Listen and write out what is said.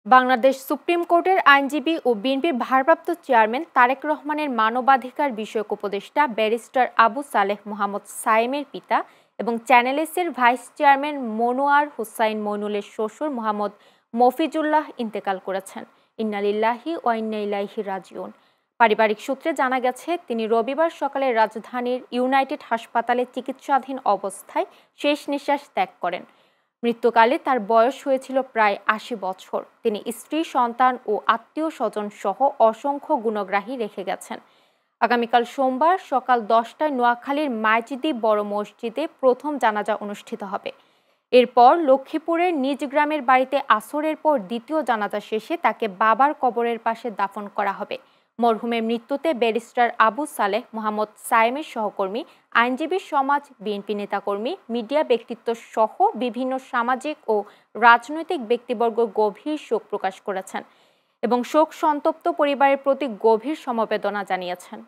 Bangladesh supreme কোর্টের আইনজীবী ও বিএনপির ভারপ্রাপ্ত চেয়ারম্যান তারেক রহমানের মানবাধিকার বিষয়ক উপদেষ্টা ব্যারিস্টার আবু সালেহ মোহাম্মদ সায়েমের পিতা এবং চ্যানেল এর ভাইস চেয়ারম্যান মনোয়ার হোসাইন মইনুলের শ্বশুর মোহাম্মদ মফিজুল্লাহ ইন্তেকাল করেছেন। ইন্না লিল্লাহি ওয়া ইন্না ইলাইহি রাজিউন। পারিবারিক সূত্রে জানা গেছে, তিনি রবিবার সকালে রাজধানীর ইউনাইটেড হাসপাতালে চিকিৎসাধীন অবস্থায় শেষ নিঃশ্বাস ত্যাগ করেন। মৃত্যুকালে তার বয়স হয়েছিল প্রায় ৮০ বছর। তিনি স্ত্রী, সন্তান ও আত্মীয় স্বজন সহ অসংখ্য গুণগ্রাহী রেখে গেছেন। আগামীকাল সোমবার সকাল ১০টায় নোয়াখালীর মাইজদি বড় মসজিদে প্রথম জানাজা অনুষ্ঠিত হবে। এরপর লক্ষ্মীপুরের নিজ গ্রামের বাড়িতে আসরের পর দ্বিতীয় জানাজা শেষে তাকে বাবার কবরের পাশে দাফন করা হবে। মরহুমের মৃত্যুতে ব্যারিস্টার আবু সালেহ মোহাম্মদ সায়েমের সহকর্মী, আইনজীবী সমাজ, বিএনপি নেতাকর্মী, মিডিয়া ব্যক্তিত্ব সহ বিভিন্ন সামাজিক ও রাজনৈতিক ব্যক্তিবর্গ গভীর শোক প্রকাশ করেছেন এবং শোক সন্তপ্ত পরিবারের প্রতি গভীর সমবেদনা জানিয়েছেন।